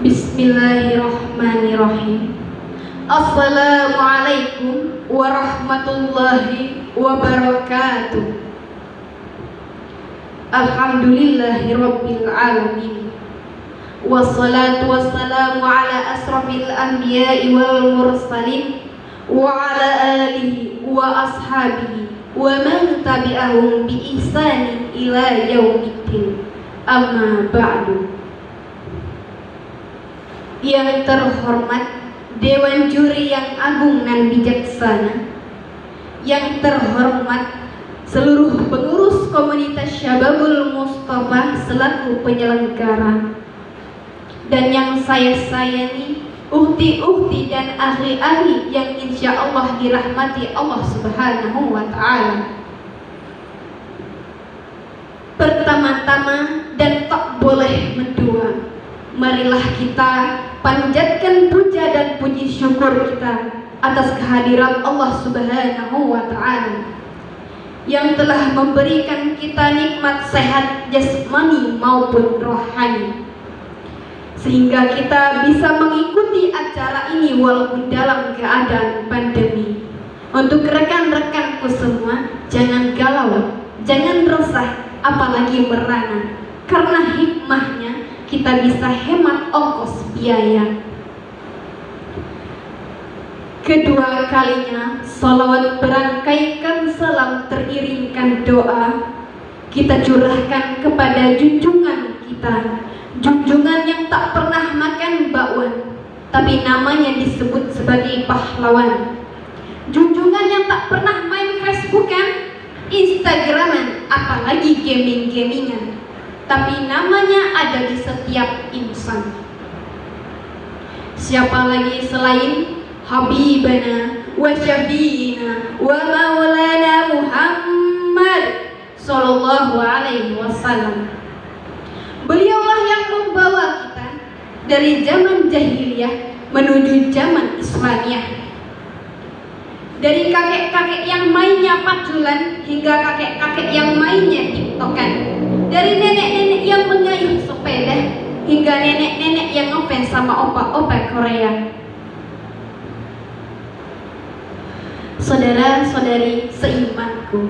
Bismillahirrahmanirrahim. Assalamualaikum warahmatullahi wabarakatuh. Alhamdulillahirabbil alamin. Wassalatu wassalamu ala asrafil anbiya'i wal mursalin wa ala alihi wa ashabihi wa man tabi'ahum bi ihsanin ila yaumiddin. Amma ba'du. Yang terhormat Dewan Juri yang agung dan bijaksana, yang terhormat seluruh pengurus komunitas Syababul Mustafa selaku penyelenggara, dan yang saya sayangi ukhti-ukhti dan ahli-ahli yang insya Allah dirahmati Allah Subhanahu wa Ta'ala. Pertama-tama dan tak boleh mendua, marilah kita panjatkan puja dan puji syukur kita atas kehadiran Allah Subhanahu wa Ta'ala yang telah memberikan kita nikmat sehat jasmani maupun rohani, sehingga kita bisa mengikuti acara ini walaupun dalam keadaan pandemi. Untuk rekan-rekanku semua, jangan galau, jangan resah, apalagi merana, karena hikmahnya kita bisa hemat ongkos biaya. Kedua kalinya, salawat berangkaikan salam teriringkan doa kita curahkan kepada junjungan kita, junjungan yang tak pernah makan bakwan, tapi namanya disebut sebagai pahlawan. Junjungan yang tak pernah main Facebookan, Instagraman, apalagi gaming-gamingan, tapi namanya ada di setiap insan. Siapa lagi selain Habibana wa Syafi'ina wa Maulana Muhammad Sallallahu Alaihi Wasallam. Beliaulah yang membawa kita dari zaman jahiliyah menuju zaman Islamiyah. Dari kakek-kakek yang mainnya paculan hingga kakek-kakek yang mainnya tiktokan. Dari nenek-nenek yang mengayuh sepeda hingga nenek-nenek yang ngefans sama opa-opa Korea. Saudara-saudari seimanku,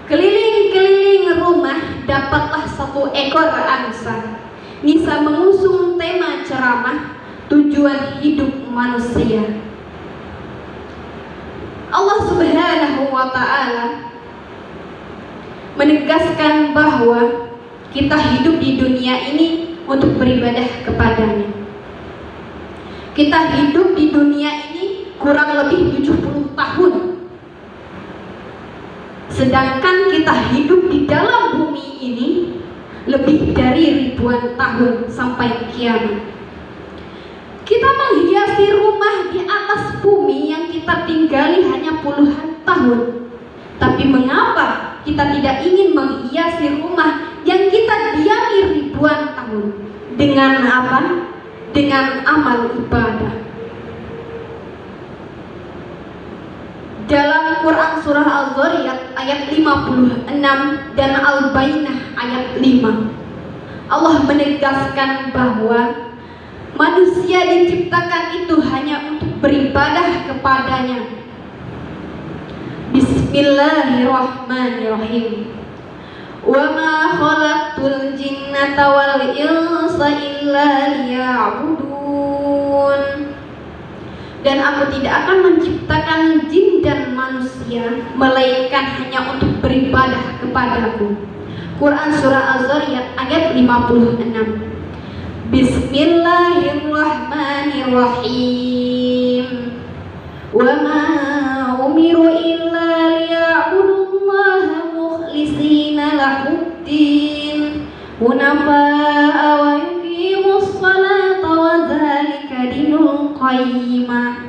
keliling-keliling rumah dapatlah satu ekor angsa. Nisa mengusung tema ceramah tujuan hidup manusia. Allah Subhanahu wa Ta'ala menegaskan bahwa kita hidup di dunia ini untuk beribadah kepadanya. Kita hidup di dunia ini kurang lebih 70 tahun. Sedangkan kita hidup di dalam bumi ini lebih dari ribuan tahun sampai kiamat. Kita menghiasi rumah di atas bumi yang kita tinggali hanya puluhan tahun. Tapi mengapa kita tidak ingin menghiasi rumah yang kita diami ribuan tahun? Dengan apa? Dengan amal ibadah. Dalam Quran surah Al-Zariyat ayat 56 dan Al-Bainah ayat 5, Allah menegaskan bahwa manusia diciptakan itu hanya untuk beribadah kepadanya. Bismillahirrahmanirrahim. Wa ma khalaqtul jinnata wal insa illa liya'budun. Dan aku tidak akan menciptakan jin dan manusia melainkan hanya untuk beribadah kepadaku. Quran surah Az-Zariyat ayat 56. Bismillahirrahmanirrahim. Wa ma umiru illa liya'budullaha mukhlishina lahuddin hunafa'a wa yuqimus salata wa dzalika dinul qayyimah.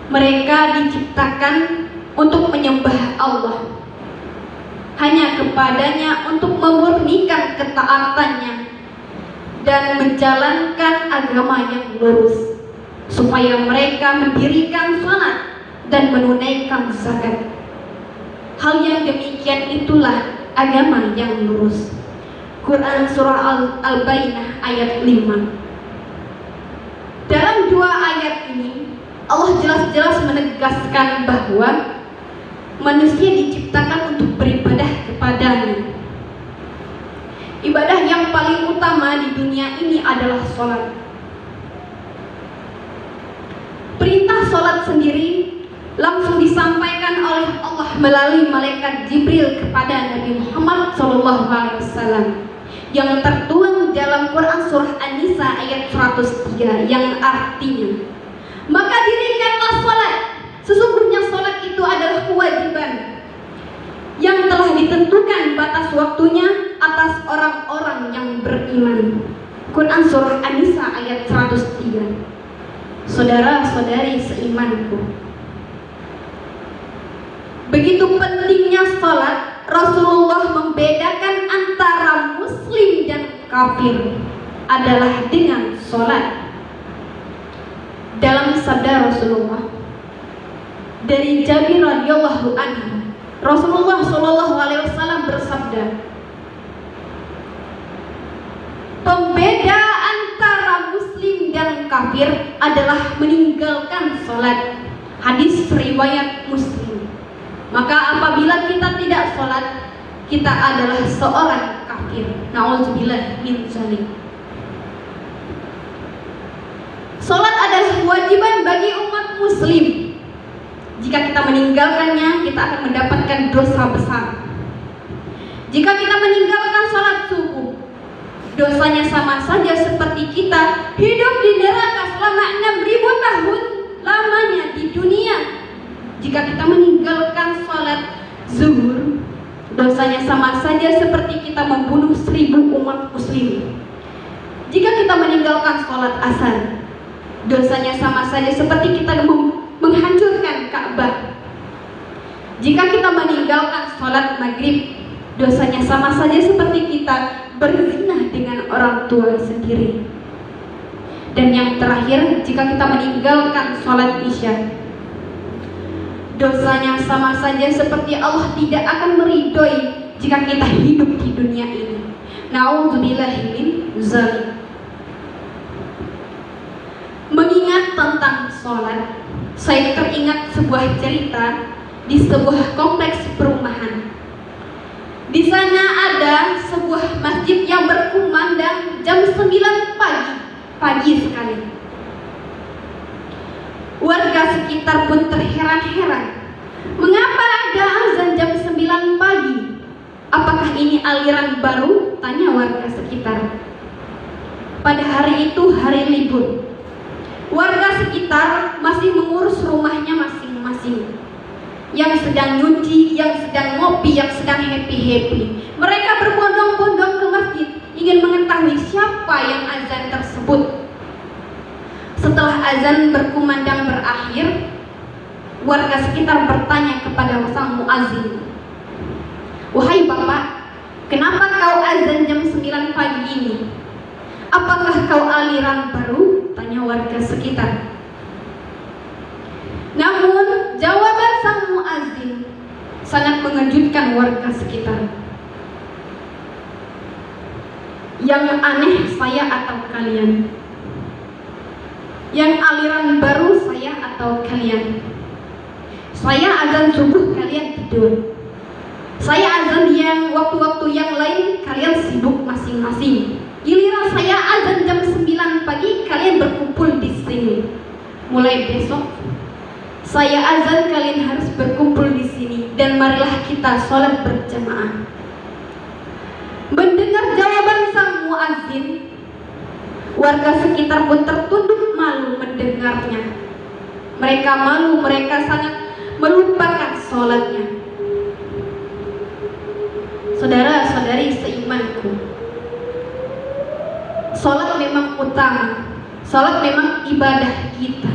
Mereka diciptakan untuk menyembah Allah, hanya kepadanya untuk memurnikan ketaatannya dan menjalankan agama yang lurus, supaya mereka mendirikan salat dan menunaikan zakat. Hal yang demikian itulah agama yang lurus. Quran surah Al-Baqarah ayat 5. Dalam dua ayat ini Allah jelas-jelas menegaskan bahwa manusia diciptakan untuk beribadah kepadanya. Ibadah yang paling utama di dunia ini adalah sholat. Perintah sholat sendiri langsung disampaikan oleh Allah melalui malaikat Jibril kepada Nabi Muhammad SAW yang tertuang dalam Quran surah An-Nisa ayat 103 yang artinya, maka dirikanlah sholat, sesungguhnya sholat itu adalah kewajiban yang telah ditentukan batas waktunya atas orang-orang yang beriman. Quran surah An-Nisa ayat 103. Saudara-saudari seimanku, begitu pentingnya sholat, Rasulullah membedakan antara muslim dan kafir adalah dengan sholat. Dalam sabda Rasulullah dari Jabir radhiyallahu anhu, Rasulullah SAW bersabda, pembeda antara muslim dan kafir adalah meninggalkan sholat. Hadis riwayat Muslim. Maka apabila kita tidak sholat, kita adalah seorang kafir. Na'udzubillah min dzalik. Sholat adalah kewajiban bagi umat muslim. Jika kita meninggalkannya, kita akan mendapatkan dosa besar. Jika kita meninggalkan sholat subuh, dosanya sama saja seperti kita hidup di neraka selama 6.000 tahun lamanya di dunia. Jika kita meninggalkan sholat zuhur, dosanya sama saja seperti kita membunuh 1.000 umat muslim. Jika kita meninggalkan sholat asar, dosanya sama saja seperti kita menghancurkan Ka'bah. Jika kita meninggalkan sholat maghrib, dosanya sama saja seperti kita berzina dengan orang tua sendiri. Dan yang terakhir, jika kita meninggalkan sholat isya, dosanya sama saja seperti Allah tidak akan meridhoi jika kita hidup di dunia ini. Na'udzubillahi min dzalik. Mengingat tentang sholat, saya teringat sebuah cerita di sebuah kompleks perumahan. Di sana ada sebuah masjid yang berkumandang jam 9 pagi sekali. Warga sekitar pun terheran-heran, mengapa ada azan jam 9 pagi? Apakah ini aliran baru? Tanya warga sekitar. Pada hari itu hari libur. Warga sekitar masih mengurus rumahnya masing-masing. Yang sedang nyuci, yang sedang ngopi, yang sedang happy-happy. Mereka berbondong-bondong ke masjid ingin mengetahui siapa yang azan tersebut. Setelah azan berkumandang berakhir, warga sekitar bertanya kepada sang muazin, "Wahai bapak, kenapa kau azan jam 9 pagi ini? Apakah kau aliran baru?" Tanya warga sekitar. Namun jawaban sang muazin sangat mengejutkan warga sekitar. Yang aneh saya atau kalian? Yang aliran baru saya atau kalian? Saya azan subuh, kalian tidur. Saya azan yang waktu-waktu yang lain, kalian sibuk masing-masing. Giliran saya azan jam 9 pagi, kalian berkumpul di sini. Mulai besok saya azan, kalian harus berkumpul di sini, dan marilah kita sholat berjamaah. Mendengar jawaban sang muazin, warga sekitar pun tertunduk malu mendengarnya. Mereka malu, mereka sangat melupakan sholatnya. Saudara-saudari seimanku, sholat memang utama, sholat memang ibadah kita.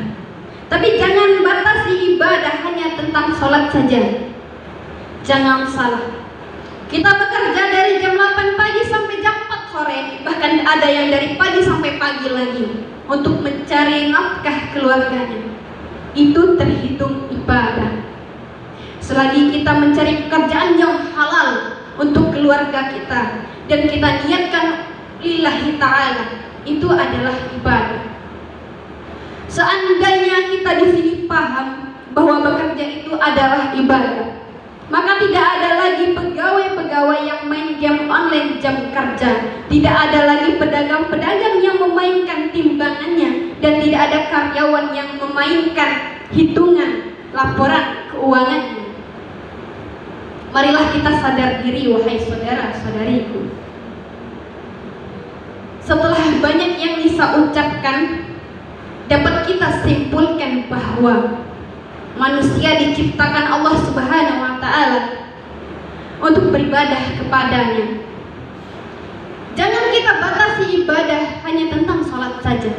Tapi jangan batasi ibadah hanya tentang sholat saja. Jangan salah, kita bekerja dari jam 8 pagi sampai jam 4 sore, bahkan ada yang dari pagi sampai pagi lagi untuk mencari nafkah keluarganya. Itu terhitung ibadah. Selagi kita mencari pekerjaan yang halal, untuk keluarga kita dan kita niatkan lillahi ta'ala, itu adalah ibadah. Seandainya kita di sini paham bahwa bekerja itu adalah ibadah, maka tidak ada lagi pegawai-pegawai yang main game online jam kerja, tidak ada lagi pedagang-pedagang yang memainkan timbangannya, dan tidak ada karyawan yang memainkan hitungan laporan keuangannya. Marilah kita sadar diri, wahai saudara-saudariku. Setelah banyak yang Nisa ucapkan, dapat kita simpulkan bahwa manusia diciptakan Allah Subhanahu wa Ta'ala untuk beribadah kepadanya. Jangan kita batasi ibadah hanya tentang sholat saja,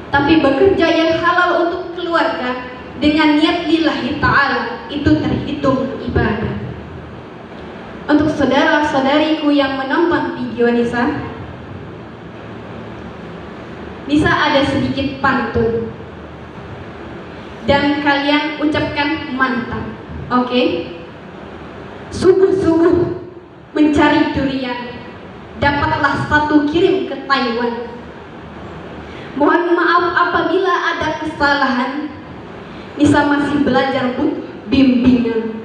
tapi bekerja yang halal untuk keluarga dengan niat lillahi ta'ala, itu terhitung ibadah. Untuk saudara-saudariku yang menonton video Nisa ada sedikit pantun dan kalian ucapkan mantap, oke? Subuh-subuh mencari durian, dapatlah satu kirim ke Taiwan. Mohon maaf apabila ada kesalahan, Nisa masih belajar butuh bimbingan.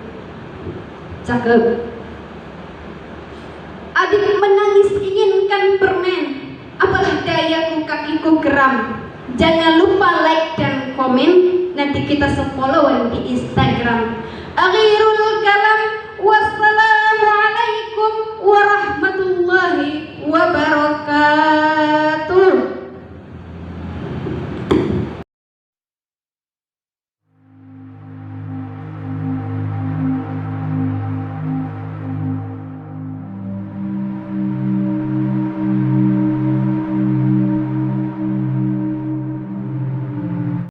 Cakep. Adik menangis inginkan permen, apalah dayaku kakiku geram. Jangan lupa like dan komen, nanti kita se-followan di Instagram. Akhirul kalam, wassalamualaikum warahmatullahi